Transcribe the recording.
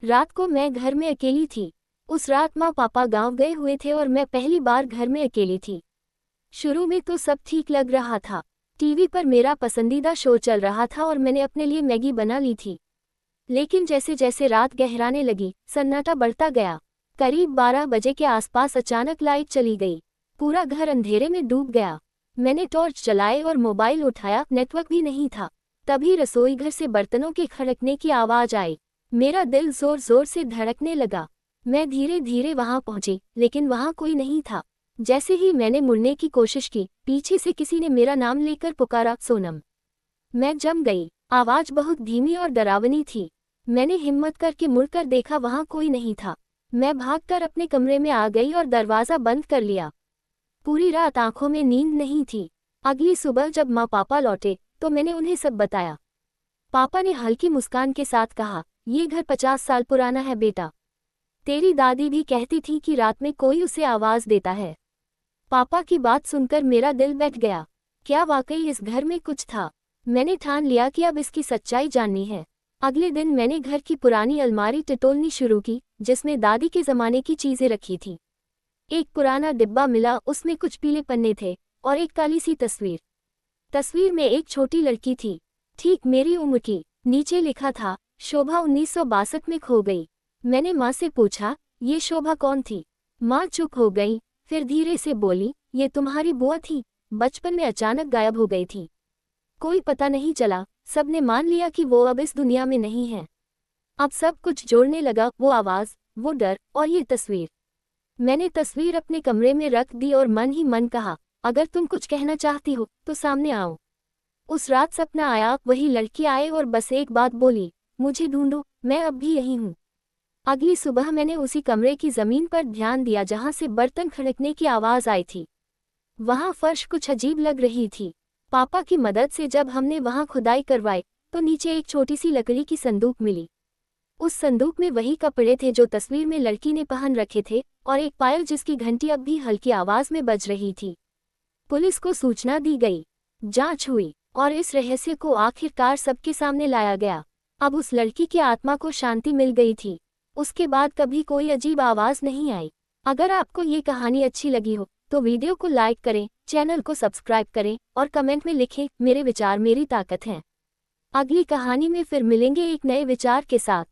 रात को मैं घर में अकेली थी। उस रात माँ पापा गांव गए हुए थे और मैं पहली बार घर में अकेली थी। शुरू में तो सब ठीक लग रहा था। टीवी पर मेरा पसंदीदा शो चल रहा था और मैंने अपने लिए मैगी बना ली थी। लेकिन जैसे जैसे रात गहराने लगी, सन्नाटा बढ़ता गया। करीब 12 बजे के आसपास अचानक लाइट चली गई। पूरा घर अंधेरे में डूब गया। मैंने टॉर्च जलाए और मोबाइल उठाया, नेटवर्क भी नहीं था। तभी रसोई घर से बर्तनों के खड़कने की आवाज आई। मेरा दिल जोर जोर से धड़कने लगा। मैं धीरे धीरे वहां पहुंची, लेकिन वहां कोई नहीं था। जैसे ही मैंने मुड़ने की कोशिश की, पीछे से किसी ने मेरा नाम लेकर पुकारा, सोनम। मैं जम गई। आवाज बहुत धीमी और डरावनी थी। मैंने हिम्मत करके मुड़कर देखा, वहां कोई नहीं था। मैं भागकर अपने कमरे में आ गई और दरवाजा बंद कर लिया। पूरी रात आंखों में नींद नहीं थी। अगली सुबह जब माँ पापा लौटे तो मैंने उन्हें सब बताया। पापा ने हल्की मुस्कान के साथ कहा, ये घर 50 साल पुराना है बेटा। तेरी दादी भी कहती थी कि रात में कोई उसे आवाज देता है। पापा की बात सुनकर मेरा दिल बैठ गया। क्या वाकई इस घर में कुछ था? मैंने ठान लिया कि अब इसकी सच्चाई जाननी है। अगले दिन मैंने घर की पुरानी अलमारी टटोलनी शुरू की, जिसमें दादी के ज़माने की चीज़ें रखी थी। एक पुराना डिब्बा मिला, उसमें कुछ पीले पन्ने थे और एक काली सी तस्वीर। तस्वीर में एक छोटी लड़की थी, ठीक मेरी उम्र की। नीचे लिखा था, शोभा 1962 में खो गई। मैंने माँ से पूछा, ये शोभा कौन थी? माँ चुप हो गई, फिर धीरे से बोली, ये तुम्हारी बुआ थी, बचपन में अचानक गायब हो गई थी। कोई पता नहीं चला। सबने मान लिया कि वो अब इस दुनिया में नहीं है। अब सब कुछ जोड़ने लगा, वो आवाज़, वो डर और ये तस्वीर। मैंने तस्वीर अपने कमरे में रख दी और मन ही मन कहा, अगर तुम कुछ कहना चाहती हो तो सामने आओ। उस रात सपना आया, वही लड़की आए और बस एक बात बोली, मुझे ढूंढो, मैं अब भी यही हूँ। अगली सुबह मैंने उसी कमरे की ज़मीन पर ध्यान दिया जहाँ से बर्तन खड़कने की आवाज़ आई थी। वहाँ फर्श कुछ अजीब लग रही थी। पापा की मदद से जब हमने वहां खुदाई करवाई तो नीचे एक छोटी सी लकड़ी की संदूक मिली। उस संदूक में वही कपड़े थे जो तस्वीर में लड़की ने पहन रखे थे और एक पायल जिसकी घंटी अब भी हल्की आवाज में बज रही थी। पुलिस को सूचना दी गई, जांच हुई और इस रहस्य को आखिरकार सबके सामने लाया गया। अब उस लड़की की आत्मा को शांति मिल गई थी। उसके बाद कभी कोई अजीब आवाज नहीं आई। अगर आपको ये कहानी अच्छी लगी हो तो वीडियो को लाइक करें, चैनल को सब्सक्राइब करें और कमेंट में लिखें, मेरे विचार मेरी ताकत हैं। अगली कहानी में फिर मिलेंगे एक नए विचार के साथ।